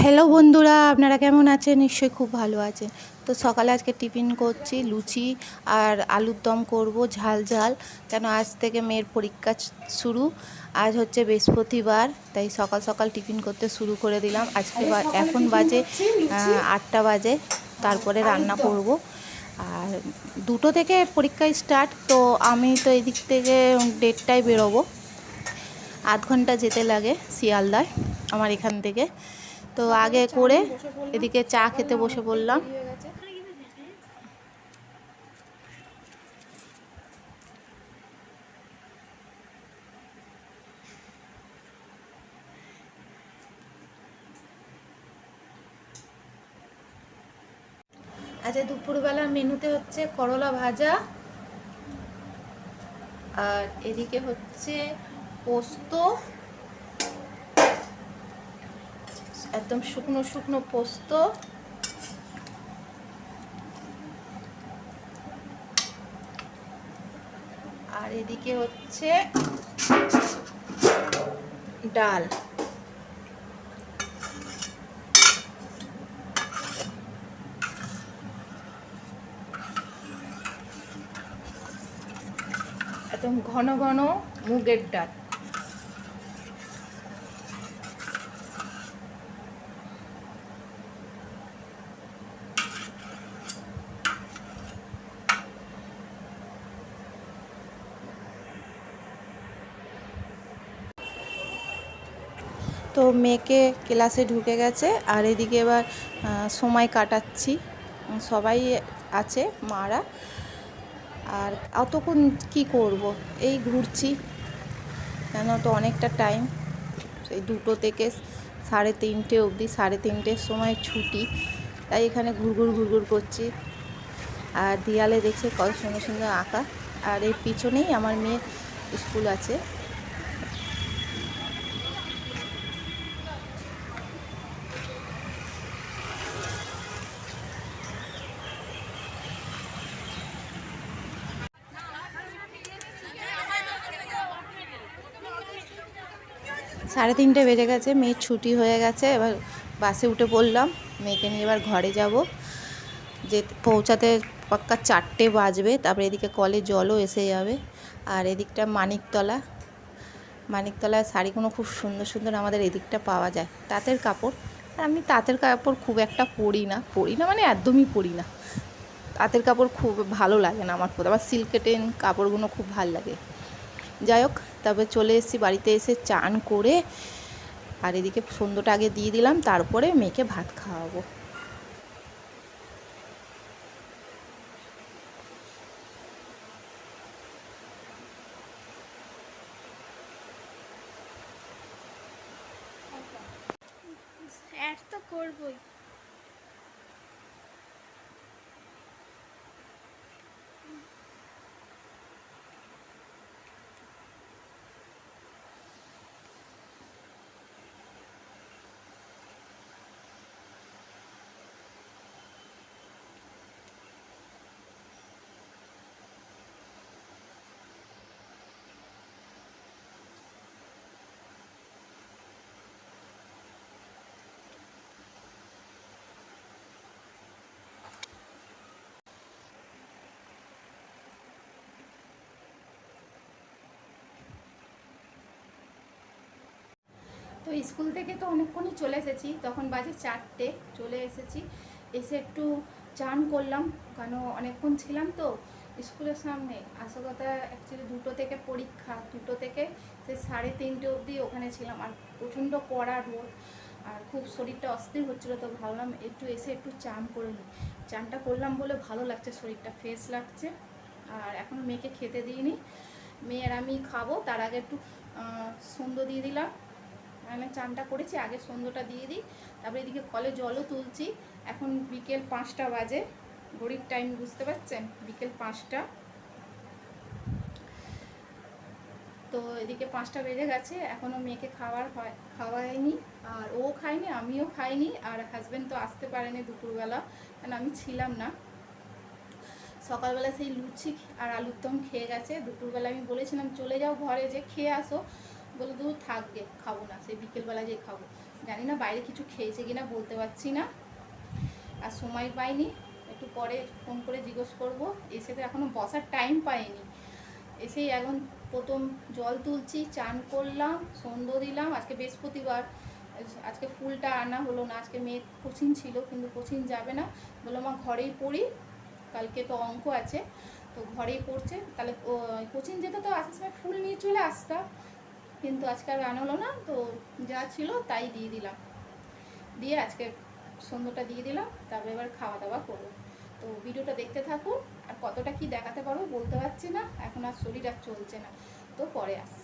Hello বন্ধুরা, আপনারা কেমন আছেন? নিশ্চয়ই খুব ভালো আছেন। তো সকালে আজকে টিফিন করছি লুচি আর আলুর দম করব ঝাল ঝাল, কেন আজ থেকে মেয়ের পরীক্ষা শুরু। আজ হচ্ছে বৃহস্পতিবার, তাই সকাল সকাল টিফিন করতে শুরু করে দিলাম। আজকে এখন বাজে 8টা বাজে, তারপরে রান্না করব। আর 2টো থেকে পরীক্ষা স্টার্ট, তো আমি তো এদিক থেকে 1:30টায় বেরোবো। আধ ঘন্টা যেতে লাগে শিয়ালদায় আমার এখান থেকে। তো আগে করে এদিকে চা খেতে বসে পড়লাম। আচ্ছা, দুপুরবেলার মেনুতে হচ্ছে করলা ভাজা, আর এদিকে হচ্ছে পোস্ত, একদম শুকনো শুকনো পোস্ত, আর এদিকে হচ্ছে ডাল। একদম ঘন ঘন মুগের ডাল। তো মেয়েকে ক্লাসে ঢুকে গেছে, আর এদিকে এবার সময় কাটাচ্ছি। সবাই আছে, মারা। আর অতক্ষণ কি করব, এই ঘুরছি, কেন তো অনেকটা টাইম, সেই 2টো থেকে 3:30 অবধি। 3:30-র সময় ছুটি, তাই এখানে ঘুরঘুর ঘুরঘুর করছি। আর দেয়ালে দেখছে কত সুন্দর সুন্দর আঁকা। আর এর পিছনেই আমার মেয়ের স্কুল আছে। সাড়ে 3টে বেজে গেছে, মেয়ের ছুটি হয়ে গেছে। এবার বাসে উঠে পড়লাম, মেয়েকে নিয়ে এবার ঘরে যাব। যে পৌঁছাতে পাক্কা 4টে বাজবে। তারপরে এদিকে কলে জলও এসে যাবে। আর এদিকটা মানিকতলায় শাড়িগুলো খুব সুন্দর সুন্দর আমাদের এদিকটা পাওয়া যায়, তাঁতের কাপড়। আর আমি তাঁতের কাপড় খুব একটা পরি না মানে একদমই পরি না। তাঁতের কাপড় খুব ভালো লাগে না আমার পরে, আমার সিল্কেটেন কাপড়গুলো খুব ভালো লাগে। যাই হোক, তারপরে চলে এসেছি বাড়িতে, এসে চান করে আর এদিকে সন্ধ্যাটা আগে দিয়ে দিলাম, তারপরে মেয়েকে ভাত খাওয়াবো। অ্যাড তো করবই। তো স্কুল থেকে তো অনেকক্ষণই চলে এসেছি, তখন বাজে 4টে। চলে এসেছি, এসে একটু চান করলাম, কেন অনেকক্ষণ ছিলাম তো স্কুলের সামনে। আসল কথা অ্যাকচুয়ালি 2টো থেকে পরীক্ষা, 2টো থেকে সেই 3:30 অবধি ওখানে ছিলাম। আর প্রচণ্ড কড়া রোদ, আর খুব শরীরটা অস্থির হচ্ছিলো। তো ভাবলাম একটু এসে একটু চান করে নিই। চানটা করলাম বলে ভালো লাগছে, শরীরটা ফ্রেশ লাগছে। আর এখনও মেয়েকে খেতে দিইনি, মেয়ের আমি খাবো। তার আগে একটু সন্ধ্যা দিয়ে দিলাম। আমি চানটা করেছি, আগে সন্ধ্যাটা দিয়ে দিই। তারপরে এদিকে কলে জলও তুলছি। এখন বিকেল 5টা বাজে, ঘড়ির টাইম বুঝতে পারছেন, বিকেল 5টা। তো এদিকে 5টা বেজে গেছে, এখনও মেয়েকে খাওয়াইনি। আর ও খায়নি, আমিও খাইনি। আর হাজব্যান্ড তো আসতে পারেনি দুপুরবেলা, কারণ আমি ছিলাম না। সকালবেলা সেই লুচি আর আলুর দম খেয়ে গেছে। দুপুরবেলা আমি বলেছিলাম চলে যাও ঘরে, যে খেয়ে আসো। বলে দূর থাকবে, খাবো না, সেই বিকেলবেলা যে খাবো। জানি না বাইরে কিছু খেয়েছে কিনা বলতে পারছি না, আর সময় পাইনি। একটু পরে ফোন করে জিজ্ঞেস করবো। এসে তো এখনও বসার টাইম পাইনি। এসেই এখন প্রথম জল তুলছি, চান করলাম, সন্ধ্যে দিলাম। আজকে বৃহস্পতিবার, আজকে ফুলটা আনা হলো না। আজকে মেয়ের কোচিং ছিল, কিন্তু কোচিং যাবে না, বললো মা ঘরেই পড়ি, কালকে তো অঙ্ক আছে, তো ঘরেই পড়ছে। তাহলে কোচিং যেতে তো আসার সময় ফুল নিয়ে চলে আসতাম, কিন্তু আজকে আর আনলো না, তো যা ছিল তাই দিয়ে দিলাম। দিয়ে আজকে সন্ধ্যাটা দিয়ে দিলাম, তারপরে এবার খাওয়া দাওয়া করবো। তো ভিডিওটা দেখতে থাকুন। আর কতটা কি দেখাতে পারবো বলতে পারছি না, এখন আর শরীর আর চলছে না, তো পরে আসছি।